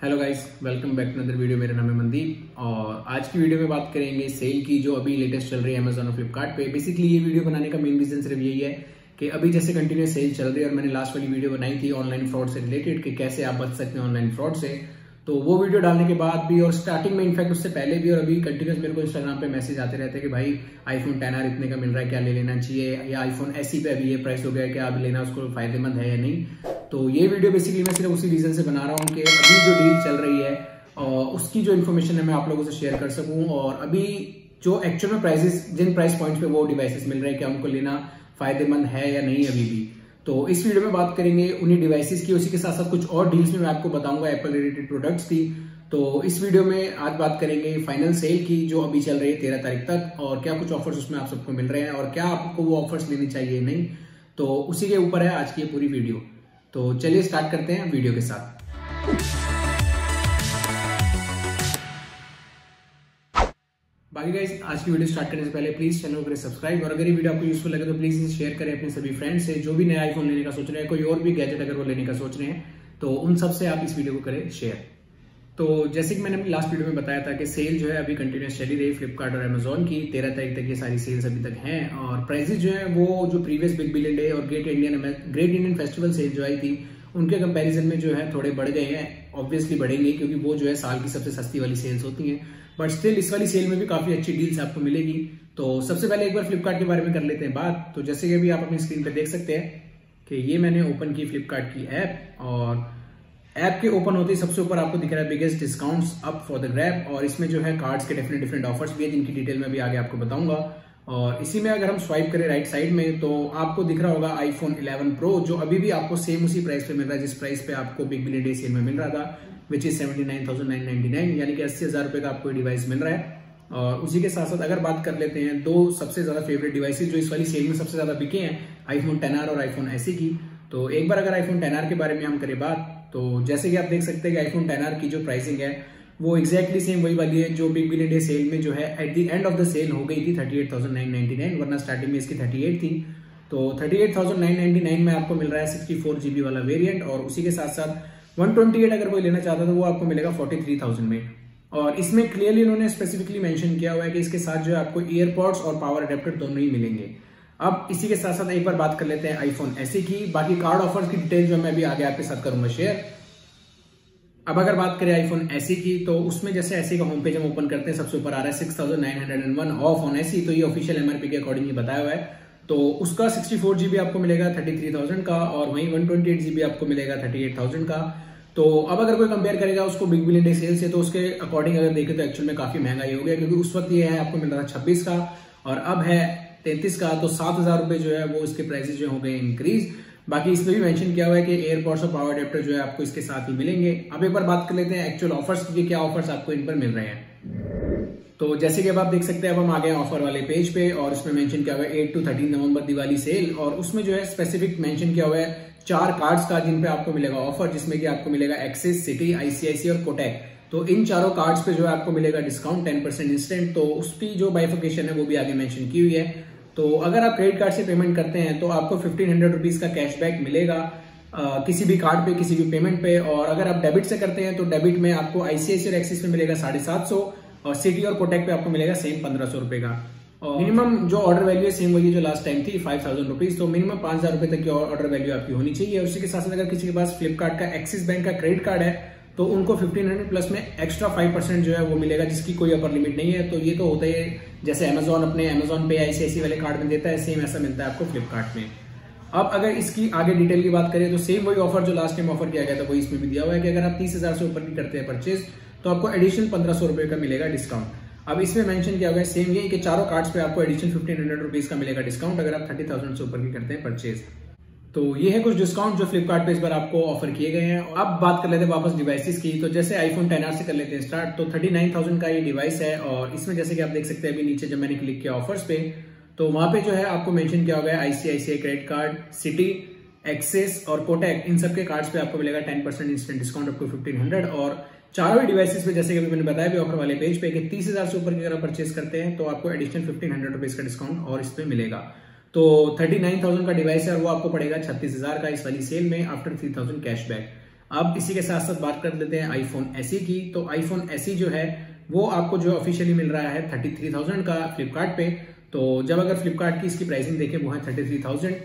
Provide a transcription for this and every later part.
Hello guys, welcome back to another video. मेरा नाम है मनदीप और आज की वीडियो में बात करेंगे सेल की जो अभी लेटेस्ट चल रही है अमेजॉन और फ्लिपकार्ट पे। बेसिकली ये वीडियो बनाने का मेन रीजन सिर्फ यही है कि अभी जैसे कंटिन्यूस सेल चल रही है और मैंने लास्ट वाली वीडियो बनाई थी ऑनलाइन फ्रॉड से रिलेटेड कि कैसे आप बच सकते हैं ऑनलाइन फ्रॉड से। तो वो वीडियो डालने के बाद भी और स्टार्टिंग में इनफैक्ट उससे पहले भी और अभी कंटिन्यूस मेरे को इंस्टाग्राम पे मैसेज आते रहते हैं कि भाई आईफोन 10R इतने का मिल रहा है, क्या ले लेना चाहिए, या आईफोन SE पे अभी ये प्राइस हो गया है, क्या अभी लेना उसको फायदेमंद है या नहीं। तो ये वीडियो बेसिकली मैं सिर्फ उसी रीजन से बना रहा हूँ कि अभी जो डील चल रही है और उसकी जो इन्फॉर्मेशन है मैं आप लोगों से शेयर कर सकूं और अभी जो एक्चुअल में प्राइसेस जिन प्राइस पॉइंट्स पे वो डिवाइसेस मिल रहे हैं क्या उनको लेना फायदेमंद है या नहीं अभी भी। तो इस वीडियो में बात करेंगे उन्हीं डिवाइसेस की, उसी के साथ साथ कुछ और डील्स में मैं आपको बताऊंगा एप्पल रिलेटेड प्रोडक्ट्स की। तो इस वीडियो में आज बात करेंगे फाइनल सेल की जो अभी चल रही है 13 तारीख तक और क्या कुछ ऑफर्स उसमें आप सबको मिल रहे हैं और क्या आपको वो ऑफर्स लेने चाहिए नहीं। तो उसी के ऊपर है आज की ये पूरी वीडियो। तो चलिए स्टार्ट करते हैं वीडियो के साथ। बाकी गाइस, आज की वीडियो स्टार्ट करने से पहले प्लीज चैनल को करें सब्सक्राइब और अगर ये वीडियो आपको यूजफुल लगे तो प्लीज इसे शेयर करें अपने सभी फ्रेंड्स से जो भी नया आईफोन लेने का सोच रहे हैं, कोई और भी गैजेट अगर वो लेने का सोच रहे हैं तो उन सब से आप इस वीडियो को करें शेयर। तो जैसे कि मैंने अपनी लास्ट वीडियो में बताया था कि सेल जो है अभी कंटिन्यूस चली रही फ्लिपकार्ट और अमेजॉन की 13 तारीख तक ये सारी सेल्स अभी तक हैं और प्राइसेस जो है वो जो प्रीवियस बिग बिलियन डे और ग्रेट इंडियन फेस्टिवल सेल जो आई थी उनके कंपैरिजन में जो है थोड़े बढ़ गए हैं। ऑब्वियसली बढ़ेंगे क्योंकि वो जो है साल की सबसे सस्ती वाली सेल्स होती हैं, बट स्टिल इस वाली सेल में भी काफी अच्छी डील्स आपको मिलेगी। तो सबसे पहले एक बार फ्लिपकार्ट के बारे में कर लेते हैं बात। तो जैसे कि अभी आप अपनी स्क्रीन पे देख सकते हैं कि ये मैंने ओपन की फ्लिपकार्ट की ऐप और ऐप के ओपन होते ही सबसे ऊपर आपको दिख रहा है biggest discounts up for the grab और इसमें जो है कार्ड्स के डिफरेंट ऑफर्स भी है जिनकी डिटेल में भी आगे आपको बताऊंगा। और इसी में अगर हम स्वाइप करें राइट साइड में तो आपको दिख रहा होगा आईफोन 11 प्रो जो अभी भी आपको सेम उसी प्राइस पे मिल रहा है जिस प्राइस पे आपको बिग बिलियन डे सेल में मिल रहा था, विच इज 79,999, यानी कि 80,000 रुपए का आपको डिवाइस मिल रहा है। और उसी के साथ साथ अगर बात कर लेते हैं दो सबसे ज्यादा फेवरेट डिवाइसेज जो इस वाली सेल में सबसे ज्यादा बिके हैं, आईफोन 10R और आईफोन SE की। तो एक बार अगर आईफोन 10R के बारे में हम करें बात तो जैसे कि आप देख सकते हैं कि आईफोन 10R की जो प्राइसिंग है वो एग्जैक्टली सेम वही वाली है जो बिग बिलियन डे सेल में जो है at the end of the sale हो गई थी 38,999, वरना स्टार्टिंग में इसकी 38 थी। तो 38,999 में आपको मिल रहा है 64 GB वाला वेरिएंट और उसी के साथ साथ 128 अगर कोई लेना चाहता तो वो आपको मिलेगा 43,000 में। और इसमें क्लियरली इन्होंने स्पेसिफिकली मेंशन किया हुआ है कि इसके साथ जो है आपको ईयरपॉड्स और पावर अडेप्टर दोनों ही मिलेंगे। अब इसी के साथ साथ एक बार बात कर लेते हैं आईफोन SE की। बाकी कार्ड ऑफर्स की डिटेल जो मैं अभी आगे आपके साथ करूंगा शेयर। अब अगर बात करें आईफोन SE की तो उसमें जैसे SE का होम पेज हम ओपन करते हैं सबसे ऊपर आ रहा है 6,901 ऑफ ऑन SE। तो ये ऑफिशियल MRP के अकॉर्डिंग ही बताया हुआ है। तो उसका 64 GB आपको मिलेगा 33,000 का और वहीं 128 GB आपको मिलेगा 38,000 का। तो अब अगर कोई कंपेयर करेगा उसको बिग बिलियन डे सेल से तो उसके अकॉर्डिंग अगर देखें तो एक्चुअल में काफी महंगा ही हो गया क्योंकि उस वक्त ये है आपको मिल रहा था 26 का और अब है 33 का। तो 7,000 रुपए जो है वो इसके प्राइसेस जो हो गए इंक्रीज। बाकी इसमें भी मेंशन किया हुआ है कि एयरपॉड्स और पावर अडेप्टर जो है आपको इसके साथ ही मिलेंगे। अब एक बार बात कर लेते हैं एक्चुअल ऑफर्स की, क्या ऑफर्स आपको इन पर मिल रहे हैं। तो जैसे कि अब आप देख सकते हैं अब हम आ गए ऑफर वाले पेज पे और उसमें मेंशन किया हुआ है 8 to 13 नवंबर दिवाली सेल और उसमें जो है स्पेसिफिक मेंशन किया हुआ है 4 कार्ड्स का जिन पे आपको मिलेगा ऑफर, जिसमें कि आपको मिलेगा एक्सिस, सिटी, ICICI और कोटक। तो इन चारों कार्ड्स पे जो है आपको मिलेगा डिस्काउंट 10% इंस्टेंट। तो उसकी जो बाइफिकेशन है वो भी आगे मेंशन की हुई है। तो अगर आप क्रेडिट कार्ड से पेमेंट करते हैं तो आपको 1,500 रुपीज का कैशबैक मिलेगा किसी भी कार्ड पे किसी भी पेमेंट पे। और अगर आप डेबिट से करते हैं तो डेबिट में आपको ICICI और एक्सिस में मिलेगा 750 और सिटी और कोटक पे आपको मिलेगा सेम 1,500 रुपए का। और मिनिमम जो ऑर्डर वैल्यू है सेम वही जो लास्ट टाइम थी 5,000 रुपीज। तो मिनिमम 5,000 रुपए तक की ऑर्डर वैल्यू आपकी होनी चाहिए। और उसी के साथ साथ अगर किसी के पास फ्लिपकार्ट का एक्सिस बैंक का क्रेडिट कार्ड है तो उनको 1,500 प्लस में एक्स्ट्रा 5% जो है वो मिलेगा जिसकी कोई अपर लिमिट नहीं है। तो ये तो होता है जैसे अमेजॉन अपने अमेजॉन पे ICICI वाले कार्ड में देता है, सेम ऐसा मिलता है आपको फ्लिपकार्ट में। अब अगर इसकी आगे डिटेल की बात करें तो सेम वही ऑफर जो लास्ट टाइम ऑफर किया गया था वही इसमें भी दिया हुआ है कि अगर आप 30,000 से ऊपर की करते हैं परचेज तो आपको एडिशनल 1,500 रुपए का मिलेगा डिस्काउंट। अब इसमें मेंशन किया हुआ है सेम यही कि चारों कार्ड्स पे आपको एडिशनल 1,500 रुपीज का मिलेगा डिस्काउंट अगर आप 30,000 से ऊपर की करते हैं परचेज। तो ये है कुछ डिस्काउंट जो फ्लिपकार्ट पे इस बार आपको ऑफर किए गए हैं। अब बात कर लेते हैं वापस डिवाइसेस की। तो जैसे आईफोन 10R से कर लेते हैं स्टार्ट। तो 39,000 का ये डिवाइस है और इसमें जैसे कि आप देख सकते हैं अभी नीचे जब मैंने क्लिक किया ऑफर्स पे तो वहां पे जो है आपको मेंशन किया हुआ है ICICI credit card, city, axis और कोटक, इन सबके कार्ड्स पे आपको मिलेगा 10% इंस्टेंट डिस्काउंट अप टू 1,500। और चारों डिवाइसेस पे जैसे कि मैंने बताया भी ऑफर वाले पेज पे कि 30,000 से ऊपर की अगर परचेज करते हैं तो आपको एडिशनल 1,500 रुपीज का डिस्काउंट और इस पे मिलेगा। तो 39,000 का डिवाइस है और वो आपको पड़ेगा 36,000 का इस वाली सेल में आफ्टर 3,000 कैशबैक। अब इसी के साथ साथ बात कर लेते हैं आईफोन SE की। तो आईफोन SE जो है वो आपको जो ऑफिशियली मिल रहा है 33,000 का फ्लिपकार्ट पे। तो जब अगर फ्लिपकार्ट की इसकी प्राइसिंग देखें वो है 33,000,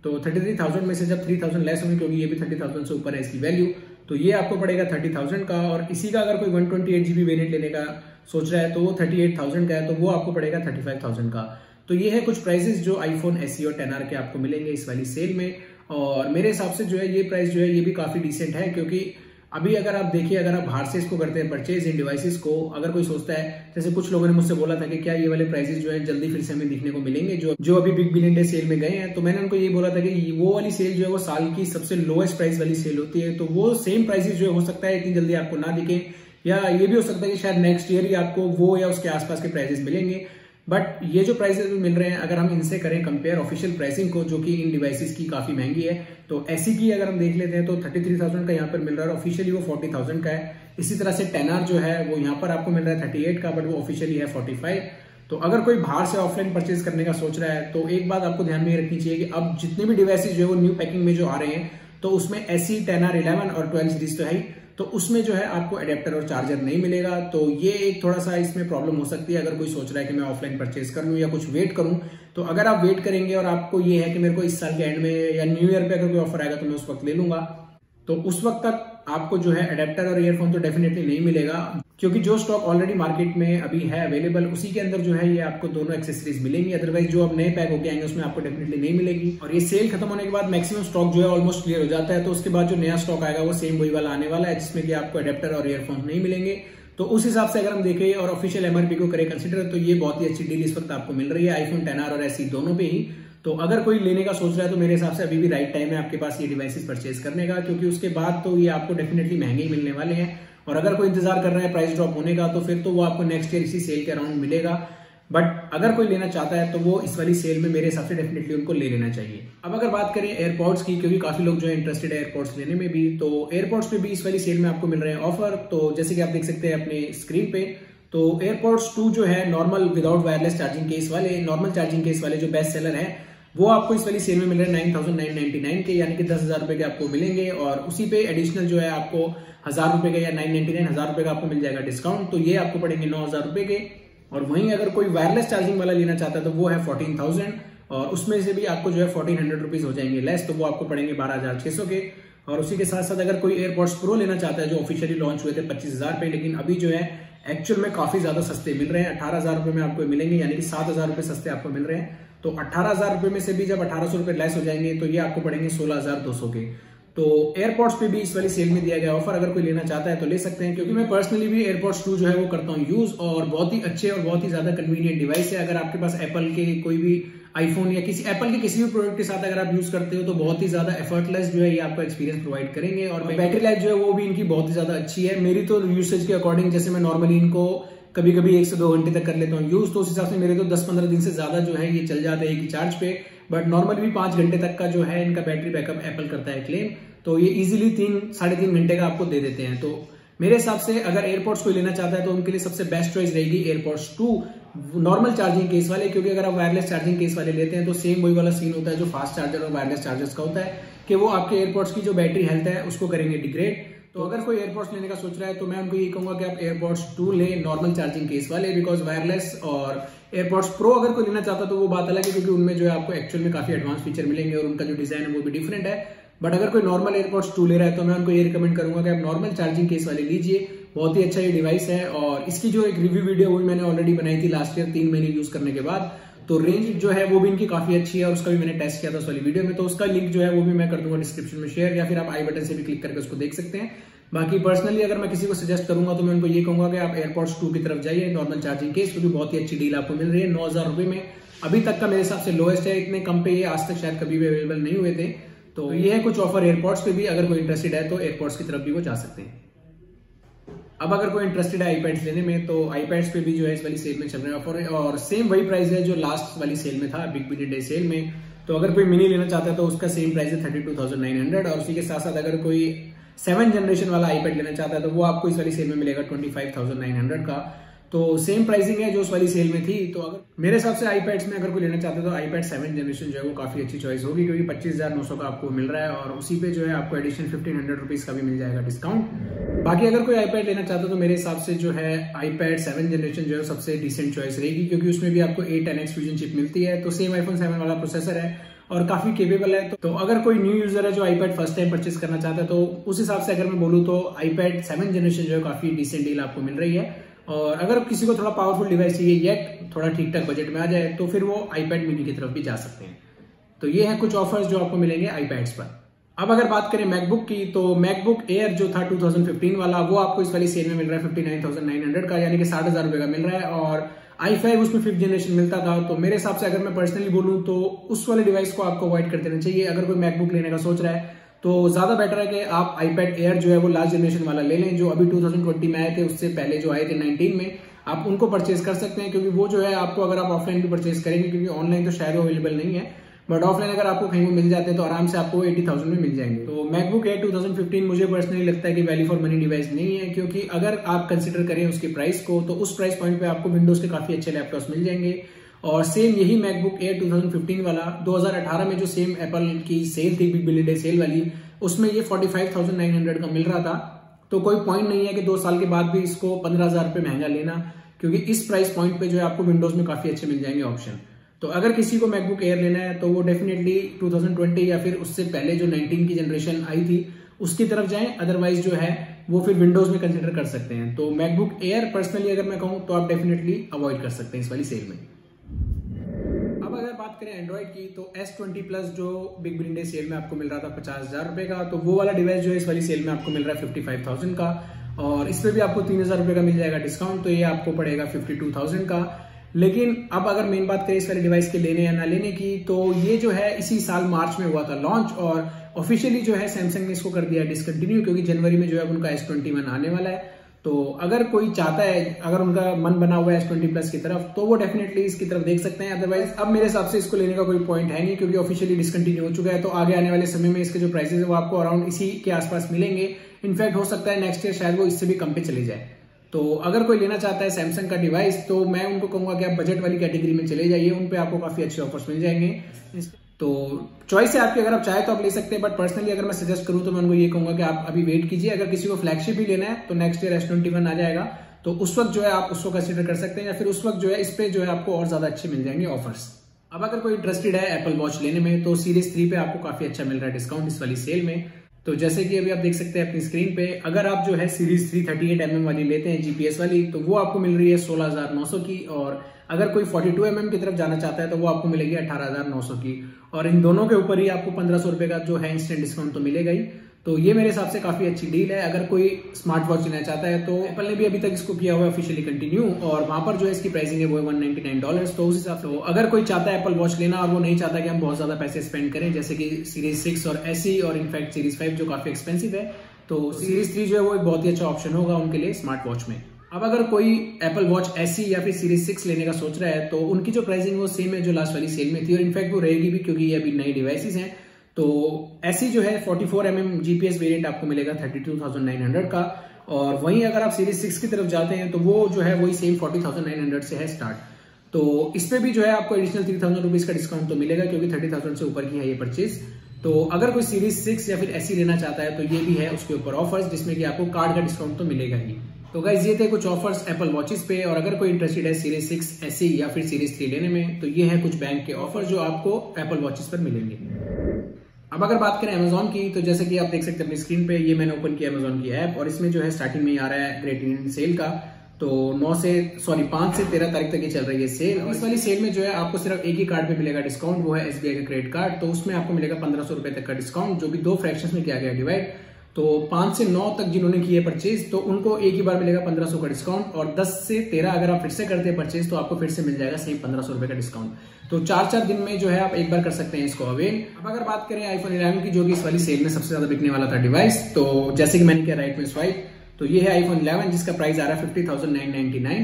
तो 33,000 में से जब 3,000 लेस होंगे, क्योंकि ये भी 30,000 से ऊपर है इसकी वैल्यू, तो ये आपको पड़ेगा 30,000 का। और इसी का अगर कोई 128 GB वेरिएंट लेने का सोच रहा है तो वो 38,000 का है, तो वो आपको पड़ेगा 35,000 का। तो ये है कुछ प्राइसेस जो आईफोन SE और XR के आपको मिलेंगे इस वाली सेल में। और मेरे हिसाब से जो है ये प्राइस जो है ये भी काफी डिसेंट है, क्योंकि अभी अगर आप देखिए, अगर आप बाहर से इसको करते हैं परचेज इन डिवाइसेस को, अगर कोई सोचता है, जैसे कुछ लोगों ने मुझसे बोला था कि क्या ये वाले प्राइसेस जो है जल्दी फिर से हमें दिखने को मिलेंगे जो अभी बिग बिलियन डे सेल में गए हैं, तो मैंने उनको ये बोला था कि वो वाली सेल जो है वो साल की सबसे लोएस्ट प्राइस वाली सेल होती है। तो वो सेम प्राइसेस जो हो सकता है इतनी जल्दी आपको ना दिखे, या ये भी हो सकता है कि शायद नेक्स्ट ईयर ही आपको वो या उसके आसपास के प्राइसेस मिलेंगे। बट ये जो प्राइसेस मिल रहे हैं, अगर हम इनसे करें कंपेयर ऑफिशियल प्राइसिंग को, जो कि इन डिवाइसेस की काफी महंगी है, तो SE की अगर हम देख लेते हैं तो 33,000 का यहाँ पर मिल रहा है, ऑफिशियली वो 40,000 का है। इसी तरह से XR जो है वो यहाँ पर आपको मिल रहा है 38 का, बट वो ऑफिशियली है 45। तो अगर कोई बाहर से ऑफलाइन परचेज करने का सोच रहा है तो एक बात आपको ध्यान में रखनी चाहिए कि अब जितने भी डिवाइसेस जो है वो न्यू पैकिंग में जो आ रहे हैं, तो उसमें SE, XR, 11 और 12 सीरीज तो है ही, तो उसमें जो है आपको अडेप्टर और चार्जर नहीं मिलेगा। तो ये एक थोड़ा सा इसमें प्रॉब्लम हो सकती है अगर कोई सोच रहा है कि मैं ऑफलाइन परचेज कर लूं या कुछ वेट करूं। तो अगर आप वेट करेंगे और आपको ये है कि मेरे को इस साल के एंड में या न्यू ईयर पे अगर कोई ऑफर आएगा तो मैं उस वक्त ले लूंगा, तो उस वक्त तक आपको जो है अडेप्टर और ईयरफोन तो डेफिनेटली नहीं मिलेगा, क्योंकि जो स्टॉक ऑलरेडी मार्केट में अभी है अवेलेबल उसी के अंदर जो है ये आपको दोनों एक्सेसरीज मिलेंगी। अदरवाइज जो अब नए पैक होके आएंगे उसमें आपको डेफिनेटली नहीं मिलेगी। और ये सेल खत्म होने के बाद मैक्सिमम स्टॉक जो है ऑलमोस्ट क्लियर हो जाता है, तो उसके बाद जो नया स्टॉक आएगा वो सेम वही वाला आने वाला है, जिसमें कि आपको अडेप्टर और ईयरफोन नहीं मिलेंगे। तो उस हिसाब से अगर हम देखें और ऑफिशियल MRP को करें कंसिडर, तो ये बहुत ही अच्छी डील इस वक्त आपको मिल रही है आईफोन XR और SE दोनों पे ही। तो अगर कोई लेने का सोच रहा है तो मेरे हिसाब से अभी भी राइट टाइम है आपके पास ये डिवाइसेस परचेज करने का, क्योंकि उसके बाद तो ये आपको डेफिनेटली महंगे ही मिलने वाले हैं। और अगर कोई इंतजार कर रहा है प्राइस ड्रॉप होने का, तो फिर तो वो आपको नेक्स्ट ईयर इसी सेल के अराउंड मिलेगा। बट अगर कोई लेना चाहता है तो वो इस वाली सेल में मेरे हिसाब से डेफिनेटली उनको ले लेना चाहिए। अब अगर बात करें एयरपॉड्स की, क्योंकि काफी लोग जो है इंटरेस्टेड है एयरपॉड्स लेने में भी, तो एयरपॉड्स पे भी इस वाली सेल में आपको मिल रहे हैं ऑफर। तो जैसे कि आप देख सकते हैं अपने स्क्रीन पे, तो एयरपॉड्स 2 जो है normal without wireless charging case वाले, नॉर्मल चार्जिंग केस वाले जो बेस्ट सेलर है, वो आपको इस वाली सेल में मिल रहे हैं 9,999 के, यानी कि 10,000 रुपए के आपको मिलेंगे। और उसी पे एडिशनल जो है आपको 1,000 रुपए का या 999 1,000 रुपए का आपको मिल जाएगा डिस्काउंट, तो ये आपको पड़ेंगे 9,000 रुपए के। और वहीं अगर कोई वायरलेस चार्जिंग वाला लेना चाहता है तो वो है 14,000, और उसमें से भी आपको जो है 1,400 रुपीज हो जाएंगे लेस, तो वो आपको पड़ेंगे 12,600 के। और उसी के साथ साथ अगर कोई एयरपॉड्स प्रो लेना चाहता है जो ऑफिशियली लॉन्च हुए थे 25,000 पे, लेकिन अभी जो है एक्चुअल में काफी ज्यादा सस्ते मिल रहे हैं, 18,000 रुपए में आपको मिलेंगे, यानी कि 7,000 रुपए सस्ते आपको मिल रहे हैं। तो 18,000 रुपए में से भी जब 1,800 रुपए लेस हो जाएंगे तो ये आपको पड़ेंगे 16,200 के। तो एयरपॉड्स पे भी इस वाली सेल में दिया गया ऑफर, अगर कोई लेना चाहता है तो ले सकते हैं, क्योंकि मैं पर्सनली भी एयरपॉड्स 2 जो है वो करता हूँ यूज, और बहुत ही अच्छे और बहुत ही ज्यादा कन्वीनियंट डिवाइस है। अगर आपके पास एप्पल के कोई भी आईफोन या एप्पल के किसी भी प्रोडक्ट के साथ अगर आप यूज करते हो तो बहुत ही ज्यादा एफर्टलेस जो है ये आपको एक्सपीरियंस प्रोवाइड करेंगे। और बैटरी लाइफ जो है वो भी इनकी बहुत ही ज्यादा अच्छी है। मेरी तो यूसेज के अकॉर्डिंग, जैसे मैं नॉर्मली इनको कभी कभी 1 से 2 घंटे तक कर लेता हूँ यूज, तो उस हिसाब से मेरे तो 10-15 दिन से ज्यादा जो है ये चल जाता है एक ही चार्ज पे। बट नॉर्मली भी 5 घंटे तक का जो है इनका बैटरी बैकअप एप्पल करता है क्लेम, तो ये इजीली 3-3.5 घंटे का आपको दे देते हैं। तो मेरे हिसाब से अगर एयरपॉड्स कोई लेना चाहता है तो उनके लिए सबसे बेस्ट चॉइस रहेगी एयरपॉड्स 2 नॉर्मल चार्जिंग केस वाले, क्योंकि अगर आप वायरलेस चार्जिंग केस वाले लेते हैं तो सेम वही वाला सीन होता है जो फास्ट चार्जर और वायरलेस चार्जर्स का होता है, कि वो आपके एयरपॉड्स की जो बैटरी हेल्थ है उसको करेंगे डिग्रेड। तो अगर कोई एयरपॉड्स लेने का सोच रहा है तो मैं उनको ये कहूंगा कि आप एयरपॉड्स 2 ले नॉर्मल चार्जिंग केस वाले, बिकॉज वायरलेस और एयरपॉड्स प्रो अगर कोई लेना चाहता है तो वो बात अलग है, क्योंकि उनमें जो है आपको एक्चुअल में काफी एडवांस फीचर मिलेंगे और उनका जो डिजाइन है वो भी डिफरेंट है। बट अगर कोई नॉर्मल एयरपॉड्स 2 ले रहा है तो मैं उनको ये रिकमेंड करूंगा कि आप नॉर्मल चार्जिंग केस वाले लीजिए, बहुत ही अच्छा ये डिवाइस है। और इसकी जो एक रिव्यू वीडियो वो मैंने ऑलरेडी बनाई थी लास्ट ईयर 3 महीने यूज करने के बाद, तो रेंज जो है वो भी इनकी काफी अच्छी है और उसका भी मैंने टेस्ट किया था उस वाली वीडियो में, तो उसका लिंक जो है वो भी मैं कर दूंगा डिस्क्रिप्शन में शेयर, या फिर आप आई बटन से भी क्लिक करके उसको देख सकते हैं। बाकी पर्सनली अगर मैं किसी को सजेस्ट करूंगा तो मैं उनको ये कहूंगा कि आप एयरपॉड्स 2 की तरफ जाइए नॉर्मल चार्जिंग केस, क्योंकि बहुत ही अच्छी डील आपको मिल रही है 9,000 रुपए में। अभी तक का मेरे हिसाब से लोएस्ट है, इतने कम पे ये आज तक शायद कभी भी अवेलेबल नहीं हुए थे। तो ये है कुछ ऑफर एयरपॉड्स पे भी, अगर कोई इंटरेस्टेड है तो एयरपॉड्स की तरफ भी वो जा सकते हैं। अब अगर कोई इंटरेस्टेड है आईपैड्स लेने में तो आईपैड्स पे भी जो है इस वाली सेल में चल रहे हैं ऑफर, और सेम वही प्राइस है जो लास्ट वाली सेल में था बिग बिलियन डे सेल में। तो अगर कोई मिनी लेना चाहता है तो उसका सेम प्राइस है 32,900, और उसी के साथ साथ अगर कोई 7th जनरेशन वाला आईपैड लेना चाहता है तो वो आपको इस वाली सेल में मिलेगा 25,900 का। तो सेम प्राइसिंग है जो उस वाली सेल में थी। तो अगर मेरे हिसाब से आईपैड्स में अगर कोई लेना चाहता है तो आईपैड 7 जनरेशन जो है वो काफी अच्छी चॉइस होगी, क्योंकि 25,900 का आपको मिल रहा है और उसी पे जो है आपको एडिशन 1500 रुपीज का भी मिल जाएगा डिस्काउंट। बाकी अगर कोई आईपैड लेना चाहता है तो मेरे हिसाब से जो है आईपैड 7 जनरेशन जो है सबसे डिसेंट चॉइस रहेगी, क्योंकि उसमें भी आपको 810X फ्यूजन चिप मिलती है। तो सेम iPhone 7 वाला प्रोसेसर है और काफी केपेबल है। तो अगर कोई न्यू यूजर है जो आईपैड फर्स्ट टाइम परचेस करना चाहता है तो उस हिसाब से अगर मैं बोलूँ तो आईपैड 7 जनरेशन जो है काफी डिसेंट डील आपको मिल रही है। और अगर किसी को थोड़ा पावरफुल डिवाइस चाहिए येट थोड़ा ठीक ठाक बजट में आ जाए तो फिर वो आईपैड मिनी की तरफ भी जा सकते हैं। तो ये है कुछ ऑफर्स जो आपको मिलेंगे आईपैड्स पर। अब अगर बात करें मैकबुक की, तो मैकबुक एयर जो था 2015 वाला वो आपको इस वाली सेल में मिल रहा है 59,900 का, यानी कि 60,000 रुपए का मिल रहा है। और i5 उसमें 5th जनरेशन मिलता था। तो मेरे हिसाब से अगर मैं पर्सनली बोलूं तो उस वाले डिवाइस को आपको अवॉइड कर देना चाहिए। अगर कोई मैकबुक लेने का सोच रहा है तो ज्यादा बेटर है कि आप आईपैड एयर जो है वो लास्ट जनरेशन वाला ले लें, जो अभी 2020 में आए थे, उससे पहले जो आए थे 19 में, आप उनको परचेज कर सकते हैं। क्योंकि वो जो है आपको अगर आप ऑफलाइन भी परचेज करेंगे, क्योंकि ऑनलाइन तो शायद अवेलेबल नहीं है, बट ऑफलाइन अगर आपको कहीं वो मिल जाते हैं तो आराम से आपको 80,000 में मिल जाएंगे। तो मैकबुक एयर 2015 मुझे पर्सनली लगता है कि वैल्यू फॉर मनी डिवाइस नहीं है, क्योंकि अगर आप कंसिडर करें उसके प्राइस को तो उस प्राइस पॉइंट पे आपको विंडोज के काफी अच्छे लैपटॉप्स मिल जाएंगे। और सेम यही मैकबुक एयर 2015 वाला 2018 में जो सेम एप्पल की सेल थी, बिग बिलियन डे सेल वाली, उसमें ये 45,900 का मिल रहा था। तो कोई पॉइंट नहीं है कि 2 साल के बाद भी इसको 15,000 रुपए महंगा लेना, क्योंकि इस प्राइस पॉइंट पे जो है आपको विंडोज में काफी अच्छे मिल जाएंगे ऑप्शन। तो अगर किसी को मैकबुक एयर लेना है तो वो डेफिनेटली 2020 या फिर उससे पहले जो 19 की जनरेशन आई थी उसकी तरफ जाएं, अदरवाइज जो है वो फिर विंडोज में कंसिडर कर सकते हैं। तो मैकबुक एयर पर्सनली अगर मैं कहूं तो आप डेफिनेटली अवॉइड कर सकते हैं इस वाली सेल में। अब अगर बात करें एंड्रॉइड की, तो S20 प्लस जो बिग बिलियन डे सेल में आपको मिल रहा था 50,000 रुपए का, तो वो वाला डिवाइस जो है इस वाली सेल में आपको मिल रहा है 55,000 का, और इस पे भी आपको 3,000 रुपए का मिल जाएगा डिस्काउंट। तो ये आपको पड़ेगा 52,000 का। लेकिन अब अगर मेन बात करें इस वाले डिवाइस के लेने या ना लेने की, तो ये जो है इसी साल मार्च में हुआ था लॉन्च, और ऑफिशियली जो है सैमसंग ने इसको कर दिया डिसकंटिन्यू, क्योंकि जनवरी में जो है उनका S21 आने वाला है। तो अगर कोई चाहता है, अगर उनका मन बना हुआ है S20 प्लस की तरफ, तो वो डेफिनेटली इसकी तरफ देख सकते हैं। अदरवाइज अब मेरे हिसाब से इसको लेने का कोई पॉइंट है नहीं, क्योंकि ऑफिशियली डिसकंटिन्यू हो चुका है। तो आगे आने वाले समय में इसके जो प्राइसेस है वो आपको अराउंड इसी के आसपास मिलेंगे। इनफैक्ट हो सकता है नेक्स्ट ईयर शायद वो इससे भी कम पे चले जाए। तो अगर कोई लेना चाहता है सैमसंग का डिवाइस, तो मैं उनको कहूंगा कि आप बजट वाली कैटेगरी में चले जाइए, उन पे आपको काफी अच्छे ऑफर्स मिल जाएंगे। तो चॉइस है आपकी, अगर आप चाहे तो आप ले सकते हैं, बट पर्सनली अगर मैं सजेस्ट करूं तो मैं उनको ये कहूंगा कि आप अभी वेट कीजिए। अगर किसी को फ्लैगशिप ही लेना है तो नेक्स्ट ईयर S21 आ जाएगा, तो उस वक्त जो है आप उसको कंसीडर कर सकते हैं, या फिर उस वक्त जो है इस पे जो है आपको और ज्यादा अच्छे मिल जाएंगे ऑफर्स। अब अगर कोई इंटरेस्टेड है एप्पल वॉच लेने में, तो सीरीज 3 पे आपको काफी अच्छा मिल रहा है डिस्काउंट इस वाली सेल में। तो जैसे कि अभी आप देख सकते हैं अपनी स्क्रीन पे, अगर आप जो है सीरीज 3 38mm वाली लेते हैं GPS वाली, तो वो आपको मिल रही है 16,900 की, और अगर कोई 42mm की तरफ जाना चाहता है तो वो आपको मिलेगी 18,900 की। और इन दोनों के ऊपर ही आपको 1,500 रुपए का जो है इंस्टेंट डिस्काउंट तो मिलेगा ही। तो ये मेरे हिसाब से काफी अच्छी डील है। अगर कोई स्मार्ट वॉच लेना चाहता है तो एप्पल ने भी अभी तक इसको किया हुआ है ऑफिशियली कंटिन्यू, और वहां पर जो है इसकी प्राइसिंग है वो है $199। तो उस हिसाब से अगर कोई चाहता है एप्पल वॉच लेना और वो नहीं चाहता कि हम बहुत ज्यादा पैसे स्पेंड करें, जैसे कि सीरीज 6 और SE और इनफैक्ट सीरीज 5 जो काफी एक्सपेंसिव है, तो सीरीज 3 जो है वो एक बहुत ही अच्छा ऑप्शन होगा उनके लिए स्मार्ट वॉच में। अब अगर कोई एप्पल वॉच SE या फिर सीरीज 6 लेने का सोच रहा है, तो उनकी जो प्राइसिंग वो सेम है जो लास्ट वाली सेल में थी, और इनफैक्ट वो रहेगी भी, क्योंकि ये अभी नई डिवाइसेस हैं। तो SE जो है 44mm GPS वेरिएंट आपको मिलेगा 32,900 का, और वहीं अगर आप सीरीज 6 की तरफ जाते हैं तो वो जो है वही सेम 40,900 से है स्टार्ट। तो इस पे भी जो है आपको एडिशनल 3,000 रुपीज का डिस्काउंट तो मिलेगा, क्योंकि 30,000 से ऊपर की है ये परचेज। तो अगर कोई सीरीज 6 या फिर SE लेना चाहता है तो ये भी है उसके ऊपर ऑफर्स, जिसमें कि आपको कार्ड का डिस्काउंट तो मिलेगा ही। तो गाइस ये थे कुछ ऑफर्स एप्पल वॉचेस पे, और अगर कोई इंटरेस्टेड है सीरीज 6 SE या फिर सीरीज 3 लेने में, तो ये है कुछ बैंक के ऑफर जो आपको एप्पल वॉचेस पर मिलेंगे। अब अगर बात करें Amazon की, तो जैसे कि आप देख सकते हैं अपनी स्क्रीन पे, ये मैंने ओपन किया Amazon की ऐप, और इसमें जो है स्टार्टिंग में आ रहा है ग्रेट इंडियन सेल का। तो 5 से 13 तारीख तक ये चल रही है सेल। इस वाली सेल में जो है आपको सिर्फ एक ही कार्ड पे मिलेगा डिस्काउंट, वो है SBI का क्रेडिट कार्ड। तो उसमें आपको मिलेगा 1,500 रुपए तक का डिस्काउंट, जो कि 2 फ्रैक्शंस में किया गया डिवाइड। तो 5 से 9 तक जिन्होंने किए परचेज, तो उनको एक ही बार मिलेगा 1,500 का डिस्काउंट, और 10 से 13 अगर आप फिर से करते हैं परचेज, तो आपको फिर से मिल जाएगा सेम 1,500 रुपए का डिस्काउंट। तो 4 दिन में जो है आप एक बार कर सकते हैं इसको अवेल। अब अगर बात करें iPhone 11 की, जो कि इस वाली सेल में सबसे ज्यादा बिकने वाला था डिवाइस, तो जैसे कि मैंने किया राइट में स्वाइप, तो ये है iPhone 11 जिसका प्राइस आ रहा है 50,999।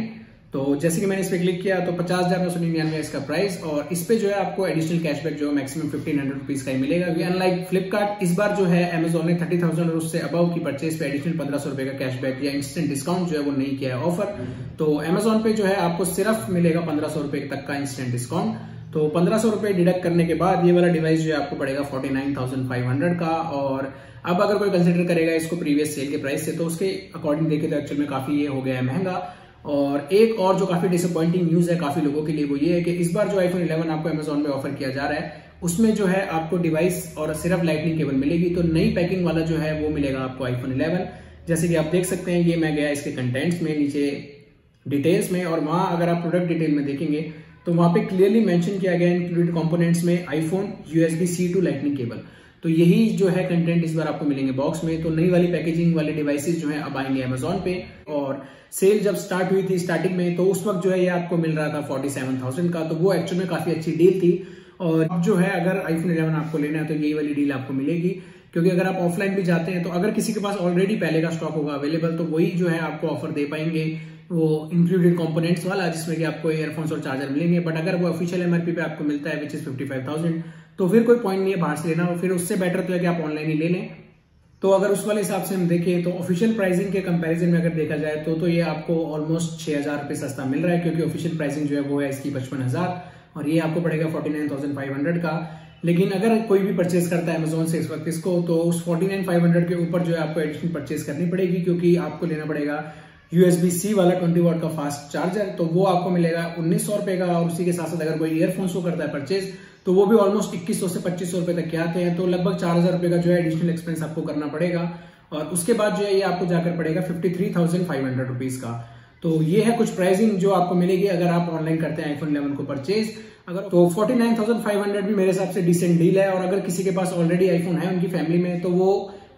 तो जैसे कि मैंने इस पे क्लिक किया तो 50,999 इसका प्राइस, और इस पे जो है आपको एडिशनल कैशबैक जो है मैक्सिमम 1500 रुपीज का ही मिलेगा। अनलाइक फ्लिपकार्ट, इस बार जो है अमेजोन ने 30,000 और उससे अबव की परचेज पे एडिशनल 1500 रुपए का कैशबैक या इंस्टेंट डिस्काउंट जो है वो नहीं किया है ऑफर। तो अमेजोन पे जो है आपको सिर्फ मिलेगा 1500 रुपए तक का इंस्टेंट डिस्काउंट। तो 1500 रुपए डिडक्ट करने के बाद ये वाला डिवाइस जो है आपको पड़ेगा 49,500 का। और अब अगर कोई कंसिडर करेगा इसको प्रीवियस सेल के प्राइस से, तो उसके अकॉर्डिंग देखे तो एक्चुअल में काफी ये हो गया है महंगा। और एक और जो काफी डिसअपॉइंटिंग न्यूज है काफी लोगों के लिए, वो ये है कि इस बार जो आईफोन 11 आपको अमेजोन में ऑफर किया जा रहा है उसमें जो है आपको डिवाइस और सिर्फ लाइटनिंग केबल मिलेगी। तो नई पैकिंग वाला जो है वो मिलेगा आपको आईफोन 11। जैसे कि आप देख सकते हैं, ये मैं गया इसके कंटेंट्स में, नीचे डिटेल्स में, और वहां अगर आप प्रोडक्ट डिटेल में देखेंगे तो वहां पे क्लियरली मेंशन किया गया इंक्लूडेड कंपोनेंट्स में iPhone USB-C to lightning cable. तो यही जो है कंटेंट इस बार आपको मिलेंगे बॉक्स में। तो नई वाली पैकेजिंग वाले डिवाइसेस जो है अब आएंगे अमेजोन पे। और सेल जब स्टार्ट हुई थी स्टार्टिंग में, तो उस वक्त जो है ये आपको मिल रहा था 47,000 का, तो वो एक्चुअल में काफी अच्छी डील थी। और अब जो है अगर आईफोन 11 आपको लेना है तो यही वाली डील आपको मिलेगी, क्योंकि अगर आप ऑफलाइन भी जाते हैं तो अगर किसी के पास ऑलरेडी पहले का स्टॉक होगा अवेलेबल, तो वही जो है आपको ऑफर दे पाएंगे वो इंक्लूडेड कंपोनेंट्स वाला, जिसमें कि आपको ईयरफोन्स और चार्जर मिलेंगे। बट अगर वो ऑफिशियल MRP पे आपको मिलता है विच इज 55,000, तो फिर कोई पॉइंट नहीं है बाहर से लेना, और फिर उससे बेटर तो है कि आप ऑनलाइन ही ले लें। तो अगर उस वाले हिसाब से हम देखें तो ऑफिशियल प्राइसिंग के कंपैरिजन में अगर देखा जाए तो ये आपको ऑलमोस्ट 6,000 रुपये सस्ता मिल रहा है, क्योंकि ऑफिशियल प्राइसिंग जो है वो है इसकी 55,000 और ये आपको पड़ेगा 49,500 का। लेकिन अगर कोई भी परचेज करता है अमेजोन से इस वक्त इसको, तो उस 49,500 के ऊपर जो है आपको एडिशनल परचेज करनी पड़ेगी, क्योंकि आपको लेना पड़ेगा USB-C वाला 20 वाट का फास्ट चार्जर। तो वो आपको मिलेगा 1,900 रुपए का, और उसी के साथ साथ अगर कोई ईयरफोन्स को करता है परचेज तो वो भी ऑलमोस्ट 2,100 से 2,500 रुपए तक के आते हैं। तो लगभग 4,000 रुपए का जो है एडिशनल एक्सपेंस आपको करना पड़ेगा, और उसके बाद जो है ये आपको जाकर पड़ेगा 53,500 रुपीज का। तो ये है कुछ प्राइसिंग जो आपको मिलेगी अगर आप ऑनलाइन करते हैं आईफोन 11 को परचेज। अगर तो 49,500 भी मेरे हिसाब से डिसेंट डील है। और अगर किसी के पास ऑलरेडी आईफोन है उनकी फैमिली में, तो वो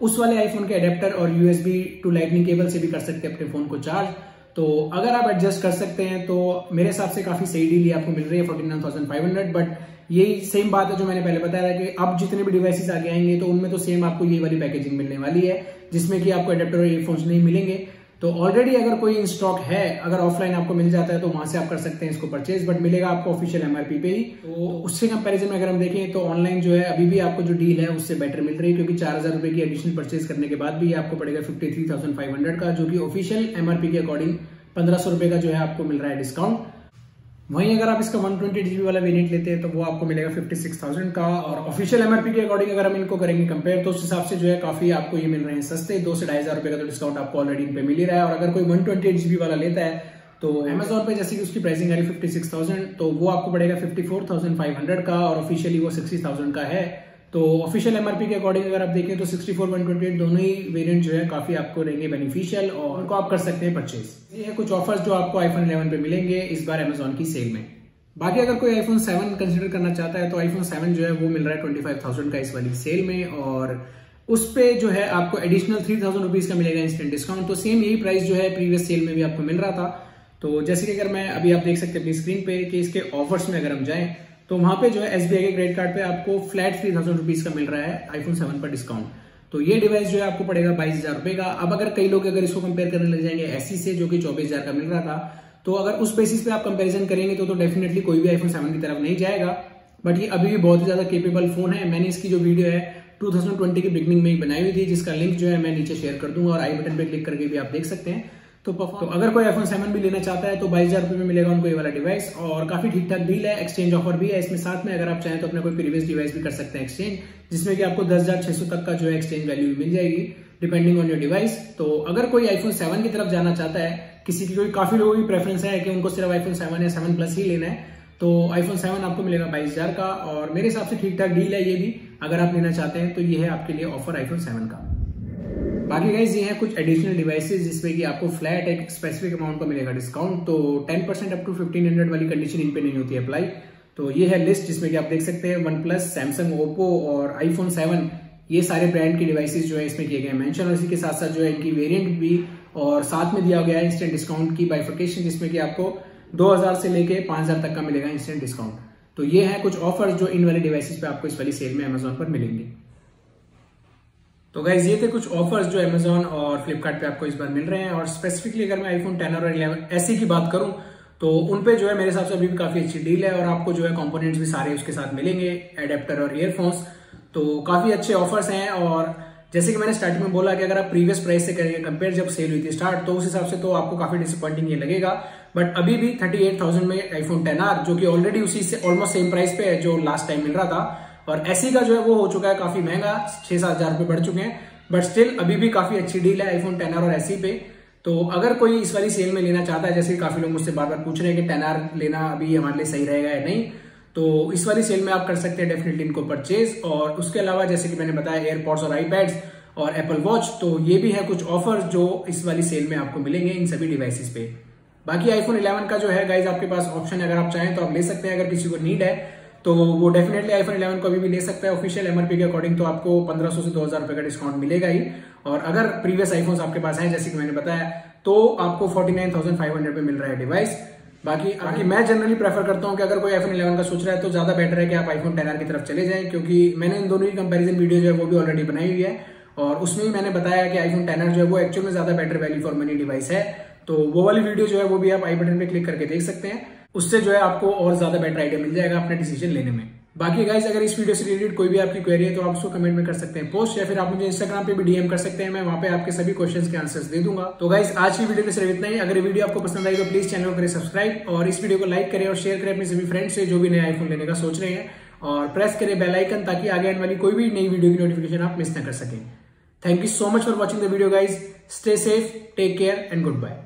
उस वाले आईफोन के अडेप्टर और USB टू लाइटनिंग केबल से भी कर सकते हैं अपने फोन को चार्ज। तो अगर आप एडजस्ट कर सकते हैं तो मेरे हिसाब से काफी सही डील आपको मिल रही है 49,500। बट यही सेम बात है जो मैंने पहले बताया था कि अब जितने भी डिवाइसेस आगे आएंगे तो उनमें तो सेम आपको ये वाली पैकेजिंग मिलने वाली है, जिसमें कि आपको अडेप्टर और ईयरफोन्स नहीं मिलेंगे। तो ऑलरेडी अगर कोई इन स्टॉक है, अगर ऑफलाइन आपको मिल जाता है तो वहां से आप कर सकते हैं इसको परचेज, बट मिलेगा आपको ऑफिशियल MRP पे ही। तो उससे कंपैरिजन में अगर हम देखें तो ऑनलाइन जो है अभी भी आपको जो डील है उससे बेटर मिल रही है, क्योंकि 4,000 रुपए की एडिशनल परचेज करने के बाद भी आपको पड़ेगा 53,500 का, जो कि ऑफिशियल MRP के अकॉर्डिंग 1,500 रुपए का जो है आपको मिल रहा है डिस्काउंट। वहीं अगर आप इसका 128GB वाला वेरिएंट लेते हैं तो वो आपको मिलेगा 56,000 का, और ऑफिशियल MRP के अकॉर्डिंग अगर हम इनको करेंगे कंपेयर तो उस हिसाब से जो है काफी आपको ये मिल रहे हैं सस्ते। 2 से 2,500 रुपए का तो डिस्काउंट आपको ऑलरेडी इन पे मिल ही रहा है। और अगर कोई 128GB वाला लेता है तो अमेजोन पे जैसे कि उसकी प्राइसिंग आ रही 56,000, तो वो आपको पड़ेगा 54,500 का, और ऑफिशियली वो 60,000 का है। तो ऑफिशियल MRP के अकॉर्डिंग अगर आप देखें तो 64, 128 दोनों ही वेरिएंट जो है काफी आपको रहेंगे बेनिफिशियल, और उनको आप कर सकते हैं परचेज। ये है कुछ ऑफर्स जो आपको आईफोन 11 पे मिलेंगे इस बार अमेजोन की सेल में। बाकी अगर कोई आईफोन 7 कंसिडर करना चाहता है तो आईफोन 7 जो है वो मिल रहा है 25,000 का इस वाली सेल में, और उस पे जो है आपको एडिशनल 3,000 रुपीज का मिलेगा इंस्टेंट डिस्काउंट। तो सेम यही प्राइस जो है प्रीवियस सेल में भी आपको मिल रहा था। तो जैसे कि अगर मैं अभी आप देख सकते हैं अपनी स्क्रीन पे कि इसके ऑफर्स में अगर हम जाएं तो वहां पे जो है SBI के क्रेडिट कार्ड पे आपको फ्लैट 3,000 रुपीज का मिल रहा है आईफोन 7 पर डिस्काउंट। तो ये डिवाइस जो है आपको पड़ेगा 22,000 रुपए का। अब अगर कई लोग अगर इसको कंपेयर करने लग जाएंगे SE से, जो कि 24,000 का मिल रहा था, तो अगर उस बेसिस पे आप कंपैरिजन करेंगे तो डेफिनेटली कोई भी आईफोन 7 की तरफ नहीं जाएगा। बट ये अभी भी बहुत ही ज्यादा केपेबल फोन है। मैंने इसकी जो वीडियो है 2020 की बिगनिंग में ही बनाई हुई थी, जिसका लिंक जो है मैं नीचे शेयर कर दूंगा, और आई बटन पे क्लिक करके भी आप देख सकते हैं। तो अगर कोई आईफोन 7 भी लेना चाहता है तो 22,000 रुपए में मिलेगा उनको ये वाला डिवाइस, और काफी ठीक ठाक डील है। एक्सचेंज ऑफर भी है इसमें साथ में, अगर आप चाहें तो अपना कोई प्रीवियस डिवाइस भी कर सकते हैं एक्सचेंज, जिसमें कि आपको 10,600 तक का जो है एक्सचेंज वैल्यू मिल जाएगी डिपेंडिंग ऑन योर डिवाइस। तो अगर कोई आईफोन 7 की तरफ जाना चाहता है, किसी की कोई काफी लोगों की प्रेफरेंस है कि उनको सिर्फ आईफोन 7 या 7 प्लस ही लेना है, तो आईफोन 7 आपको मिलेगा 22,000 का, और मेरे हिसाब से ठीक ठाक डील है ये भी। अगर आप लेना चाहते हैं तो ये है आपके लिए ऑफर आईफोन 7 का। बाकी गाइस ये है कुछ एडिशनल डिवाइसेस जिसमें कि आपको फ्लैट एक स्पेसिफिक अमाउंट का मिलेगा डिस्काउंट। तो 10% अप टू 1,500 वाली कंडीशन इन पे नहीं होती है अप्लाई। तो ये है लिस्ट जिसमें कि आप देख सकते हैं OnePlus, सैमसंग, ओप्पो और आईफोन 7 ये सारे ब्रांड की डिवाइसेस जो है इसमें किए गए मेंशन, और इसी के साथ साथ जो है इनकी वेरिएंट भी, और साथ में दिया गया है इंस्टेंट डिस्काउंट की बाइफर्केशन, जिसमें कि आपको 2,000 से लेके 5,000 तक का मिलेगा इंस्टेंट डिस्काउंट। तो ये है कुछ ऑफर्स जो इन वाले डिवाइसेस पे आपको इस वाली सेल में अमेजोन पर मिलेंगे। तो गाइज ये थे कुछ ऑफर्स जो अमेजोन और फ्लिपकार्ट पे आपको इस बार मिल रहे हैं। और स्पेसिफिकली अगर मैं आईफोन 10 और 11 ऐसे की बात करूं तो उन पे जो है मेरे हिसाब से अभी भी काफी अच्छी डील है और आपको जो है कंपोनेंट्स भी सारे उसके साथ मिलेंगे, एडेप्टर और ईयरफोन्स। तो काफी अच्छे ऑफर्स हैं। और जैसे कि मैंने स्टार्टिंग में बोला कि अगर आप प्रीवियस प्राइस से करेंगे कंपेयर जब सेल हुई थी स्टार्ट, तो उस हिसाब से तो आपको काफी डिसअपॉइंटिंग ये लगेगा। बट अभी भी 38,000 में आईफोन 10R जो कि ऑलरेडी उसी से ऑलमोस्ट सेम प्राइस पे है जो लास्ट टाइम मिल रहा था, और एसई का जो है वो हो चुका है काफी महंगा, 6-7 हजार रुपए बढ़ चुके हैं। बट स्टिल अभी भी काफी अच्छी डील है आईफोन 10R और एसई पे। तो अगर कोई इस वाली सेल में लेना चाहता है, जैसे काफी लोग मुझसे बार बार पूछ रहे हैं कि 10R लेना अभी हमारे लिए सही रहेगा या नहीं, तो इस वाली सेल में आप कर सकते हैं डेफिनेटली इनको परचेज। और उसके अलावा जैसे कि मैंने बताया एयरपॉड्स और आईपैड्स और एप्पल वॉच, तो ये भी है कुछ ऑफर जो इस वाली सेल में आपको मिलेंगे इन सभी डिवाइसेस पे। बाकी आईफोन 11 का जो है गाइज आपके पास ऑप्शन है, अगर आप चाहें तो आप ले सकते हैं। अगर किसी को नीड है तो वो डेफिनेटली आईफोन 11 को अभी भी ले सकता है। ऑफिशियल एमआरपी के अकॉर्डिंग तो आपको 1500 से 2000 रुपए का डिस्काउंट मिलेगा ही। और अगर प्रीवियस आईफोन्स आपके पास हैं जैसे कि मैंने बताया, तो आपको 49,500 पे मिल रहा है डिवाइस। बाकी मैं जनरली प्रेफर करता हूं कि अगर कोई आईफोन 11 का सोच रहा है तो ज्यादा बेटर है कि आप आईफोन 10R की तरफ चले जाएं, क्योंकि मैंने इन दोनों की कंपैरिजन वीडियो जो है वो भी ऑलरेडी बनाई हुई है और उसमें ही मैंने बताया कि आईफोन 10R जो है वो एक्चुअल में ज्यादा better value for money device है। तो वो वाली वीडियो जो है वो भी आप आई बटन पे क्लिक करके देख सकते हैं, उससे जो है आपको और ज्यादा बेटर आइडिया मिल जाएगा अपने डिसीजन लेने में। बाकी गाइस अगर इस वीडियो से रिलेटेड कोई भी आपकी क्वेरी है तो आप उसको कमेंट में कर सकते हैं पोस्ट, या फिर आप मुझे इंस्टाग्राम पे भी डीएम कर सकते हैं, मैं वहां पे आपके सभी क्वेश्चंस के आंसर्स दे दूंगा। तो गाइस आज की वीडियो में सिर्फ इतना ही। अगर वीडियो आपको पसंद आई तो प्लीज चैनल को करें सब्सक्राइब और इस वीडियो को लाइक करें और शेयर करें अपने सभी फ्रेंड्स से जो भी नए आईफोन लेने का सोच रहे हैं, और प्रेस करें बेल आइकन ताकि आगे आने वाली कोई भी नई वीडियो की नोटिफिकेशन आप मिस न कर सकें। Thank you so much for watching the video guys. Stay safe, take care and good bye.